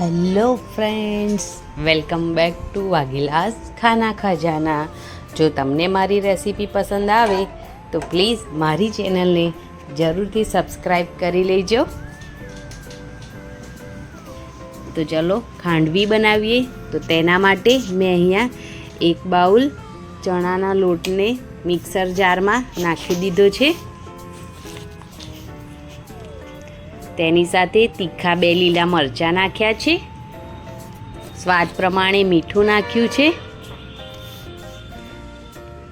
Hello friends, welcome back to વાગીલાસ ખાના ખજાના. જો તમને મારી રેસીપી પસંદ આવે તો પ્લીઝ મારી ચેનલને જરૂરથી સબસ્ક્રાઈબ કરી લેજો. તો ચલો ખાંડવી બનાવીએ. તો તેના માટે મેં અહીંયા 1 બાઉલ ચણાના લોટને મિક્સર જારમાં નાખી દીધો છે. તેની સાથે તીખા 2 લીલા મરચાં નાખ્યા છે. સ્વાદ પ્રમાણે મીઠું નાખ્યું છે.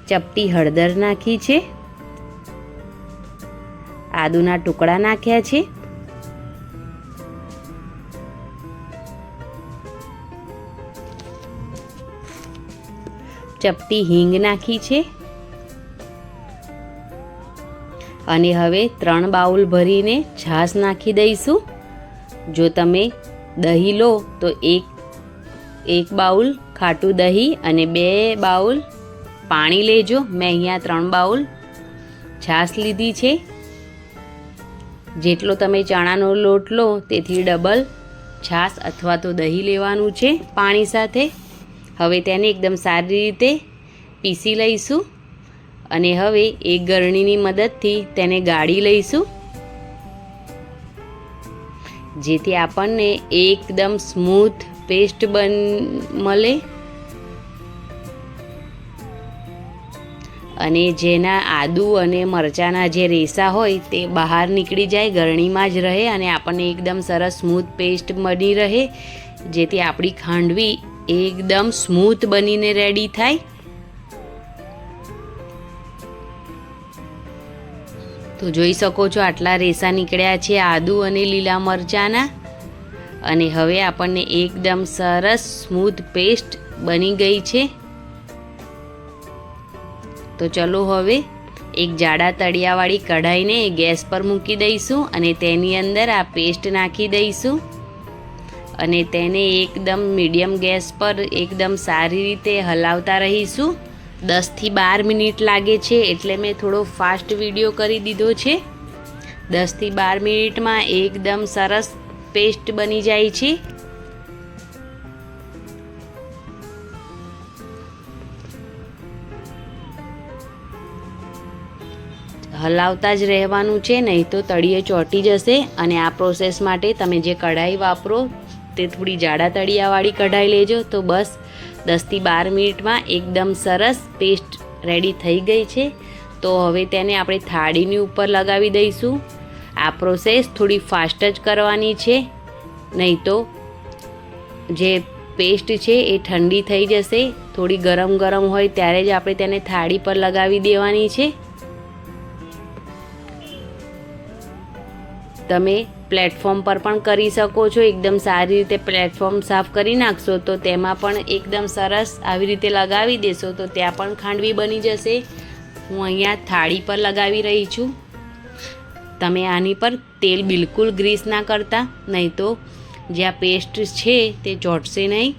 ચપટી હળદર નાખી છે. આદુના ટુકડા નાખ્યા છે. ચપટી હિંગ નાખી છે. અને હવે 3 બાઉલ ભરીને છાશ નાખી દઈશું. જો તમે દહીં લો તો એક બાઉલ ખાટું દહીં અને 2 બાઉલ પાણી લેજો. મેં અહીંયા 3 બાઉલ છાશ લીધી છે. જેટલો તમે ચણાનો લોટ લો તેથી ડબલ છાશ અથવા તો દહીં લેવાનું છે પાણી સાથે. હવે તેને એકદમ સારી રીતે પીસી લઈશું અને હવે એક ગરણીની મદદથી તેને ગાળી લઈશું, જેથી આપણને એકદમ સ્મૂથ પેસ્ટ મળે અને જેના આદુ અને મરચાંના જે રેસા હોય તે બહાર નીકળી જાય, ગરણીમાં જ રહે અને આપણને એકદમ સરસ સ્મૂથ પેસ્ટ બની રહે, જેથી આપણી ખાંડવી એકદમ સ્મૂથ બનીને રેડી થાય. તો જોઈ શકો છો આટલા રેસા નીકળ્યા છે આદુ અને લીલા મરચાંના. અને હવે આપણને એકદમ સરસ સ્મૂથ પેસ્ટ બની ગઈ છે. તો ચલો હવે એક જાડા તળિયાવાળી કઢાઈને ગેસ પર મૂકી દઈશું અને તેની અંદર આ પેસ્ટ નાખી દઈશું અને તેને એકદમ મીડિયમ ગેસ પર એકદમ સારી રીતે હલાવતા રહીશું. 10 થી 12 મિનિટ લાગે છે એટલે મેં થોડો ફાસ્ટ વિડીયો કરી દીધો છે. 10 થી 12 મિનિટમાં એકદમ સરસ પેસ્ટ બની જાય છે. હલાવતા જ રહેવાનું છે, નહીં તો તળિયે ચોંટી જશે. અને આ પ્રોસેસ માટે તમે જે કઢાઈ વાપરો તે થોડી જાડા તળિયાવાળી કઢાઈ લેજો. તો બસ 10 થી 12 મિનિટમાં એકદમ સરસ પેસ્ટ રેડી થઈ ગઈ છે. તો હવે તેને આપણે થાળીની ઉપર લગાવી દઈશું. આ પ્રોસેસ થોડી ફાસ્ટ જ કરવાની છે, નહીં તો જે પેસ્ટ છે એ ઠંડી થઈ જશે. થોડી ગરમ ગરમ હોય ત્યારે જ આપણે તેને થાળી પર લગાવી દેવાની છે. તમે પ્લેટફોર્મ પર પણ કરી શકો છો. એકદમ સારી રીતે પ્લેટફોર્મ સાફ કરી નાખશો તો તેમાં પણ એકદમ સરસ આવી રીતે લગાવી દેશો તો ત્યાં પણ ખાંડવી બની જશે. હું અહીંયા થાળી પર લગાવી રહી છું. તમે આની પર તેલ બિલકુલ ગ્રીસ ના કરતા, નહીં તો જે આ પેસ્ટ છે તે ચોંટશે નહીં.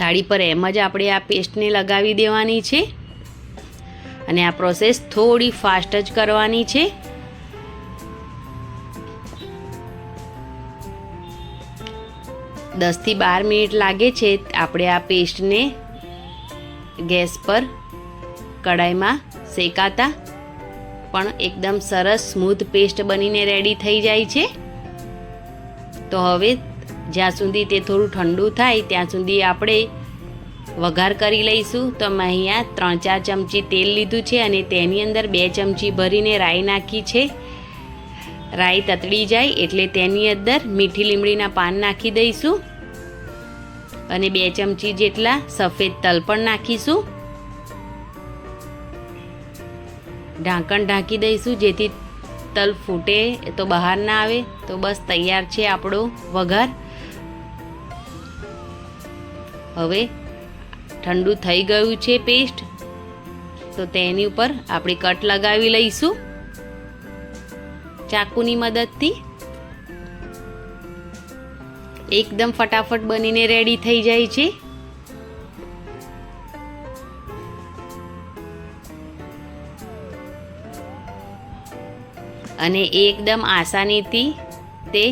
થાળી પર એમ જ આપણે આ પેસ્ટને લગાવી દેવાની છે અને આ પ્રોસેસ થોડી ફાસ્ટ જ કરવાની છે. દસ થી 12 મિનિટ લાગે છે આપણે આ પેસ્ટને ગેસ પર કઢાઈમાં શેકાતા, પણ એકદમ સરસ સ્મૂથ પેસ્ટ બનીને રેડી થઈ જાય છે. તો હવે જ્યાં સુધી તે થોડું ઠંડુ થાય ત્યાં સુધી આપણે વઘાર કરી લઈશું. તો મેં અહીંયા 3-4 ચમચી તેલ લીધું છે અને તેની અંદર 2 ચમચી ભરીને રાઈ નાખી છે. રાઈ તતડી જાય એટલે તેની અંદર મીઠી લીમડીના પાન નાખી દઈશું અને 2 ચમચી જેટલા સફેદ તલ પણ નાખીશું. ઢાંકણ ઢાંકી દઈશું જેથી તલ ફૂટે તો બહાર ના આવે. તો બસ તૈયાર છે આપણો વઘાર. હવે ઠંડુ થઈ ગયું છે પેસ્ટ, તો તેની ઉપર આપણે કટ લગાવી લઈશું ચાકુની મદદથી. એકદમ ફટાફટ બનીને રેડી થઈ જાય છે. અને એકદમ આસાનીથી તે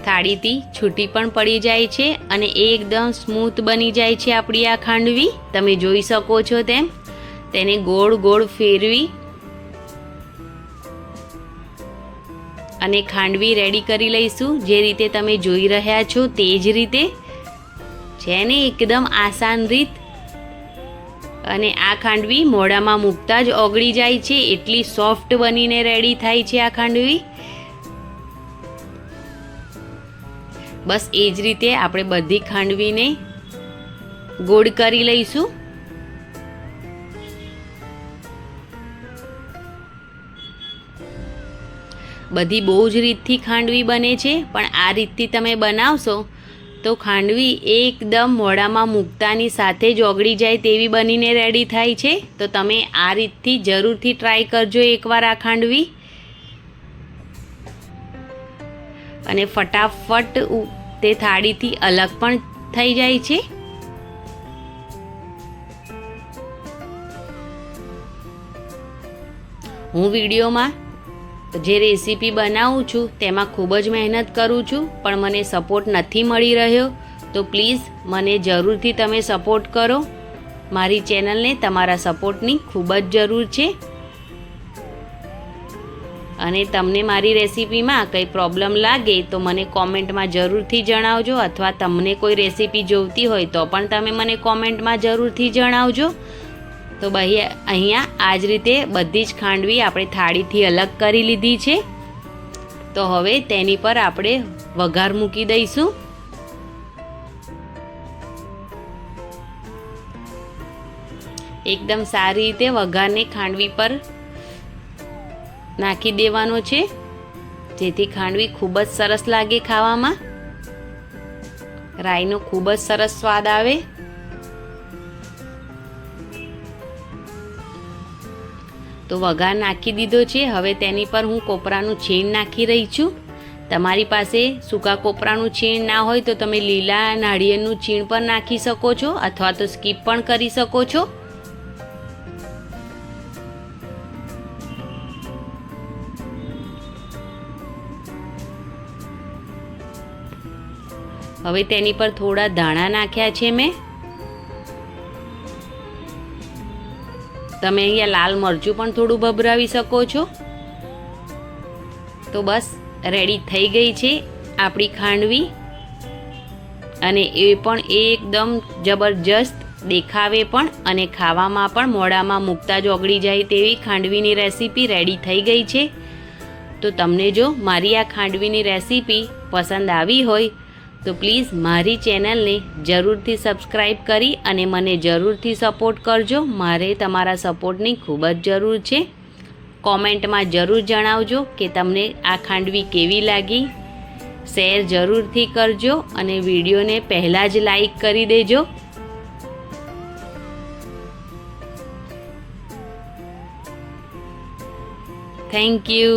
થાળીથી છૂટી પણ પડી જાય છે અને એકદમ સ્મૂથ બની જાય છે આપણી આ ખાંડવી. તમે જોઈ શકો છો તેમ. તેને ગોળ ગોળ ફેરવી અને ખાંડવી રેડી કરી લઈશું. જે રીતે તમે જોઈ રહ્યા છો તે જ રીતે છે ને, એકદમ આસાન રીત. અને આ ખાંડવી મોઢામાં મૂકતા જ ઓગળી જાય છે, એટલી સોફ્ટ બનીને રેડી થાય છે આ ખાંડવી. બસ એ જ રીતે આપણે બધી ખાંડવીને ગોળ કરી લઈશું. બધી બહુ જ રીતથી ખાંડવી બને છે, પણ આ રીતથી તમે બનાવશો તો ખાંડવી એકદમ મોઢામાં મૂકતાની સાથે જ ઓગળી જાય તેવી બનીને રેડી થાય છે. તો તમે આ રીતથી જરૂરથી ટ્રાય કરજો એકવાર આ ખાંડવી. અને ફટાફટ તે થાળીથી અલગ પણ થઈ જાય છે. હું વિડીયોમાં જે રેસીપી બનાવું છું તેમાં ખૂબ જ મહેનત કરું છું, પણ મને સપોર્ટ નથી મળી રહ્યો. તો પ્લીઝ મને જરૂરથી તમે સપોર્ટ કરો. મારી ચેનલને તમારા સપોર્ટની ખૂબ જ જરૂર છે. અને તમને મારી રેસીપીમાં કંઈ પ્રોબ્લેમ લાગે તો મને કોમેન્ટમાં જરૂરથી જણાવજો, અથવા તમને કોઈ રેસીપી જોઈતી હોય તો પણ તમે મને કોમેન્ટમાં જરૂરથી જણાવજો. તો ભાઈ અહીંયા આ જ રીતે બધી જ ખાંડવી આપણે થાળીથી અલગ કરી લીધી છે. તો હવે તેની પર આપણે વઘાર મૂકી દઈશું. એકદમ સારી રીતે વઘારને ખાંડવી પર નાખી દેવાનો છે, જેથી ખાંડવી ખૂબ જ સરસ લાગે ખાવામાં. રાઈનો ખૂબ જ સરસ સ્વાદ આવે. તો વઘાર નાખી દીધો છે. હવે તેની પર હું કોપરાનું છીણ નાખી રહી છું. તમારી પાસે સૂકા કોપરાનું છીણ ના હોય તો તમે લીલા નાળિયેરનું છીણ પણ નાખી શકો છો, અથવા તો સ્કીપ પણ કરી શકો છો. હવે તેની પર થોડા ધાણા નાખ્યા છે મેં. તમે અહીંયા લાલ મરચું પણ થોડું ભભરાવી શકો છો. તો બસ રેડી થઈ ગઈ છે આપણી ખાંડવી. અને એ પણ એકદમ જબરજસ્ત દેખાવે પણ અને ખાવામાં પણ મોઢામાં મૂકતા જ ઓગળી જાય તેવી ખાંડવીની રેસીપી રેડી થઈ ગઈ છે. તો તમને જો મારી આ ખાંડવીની રેસીપી પસંદ આવી હોય તો પ્લીઝ મારી ચેનલને જરૂરથી સબસ્ક્રાઈબ કરી અને મને જરૂરથી સપોર્ટ કરજો. મારે તમારા સપોર્ટની ખૂબ જ જરૂર છે. કોમેન્ટમાં જરૂર જણાવજો કે તમને આ ખાંડવી કેવી લાગી. શેર જરૂરથી કરજો અને વિડીયોને પહેલાં જ લાઈક કરી દેજો. Thank you.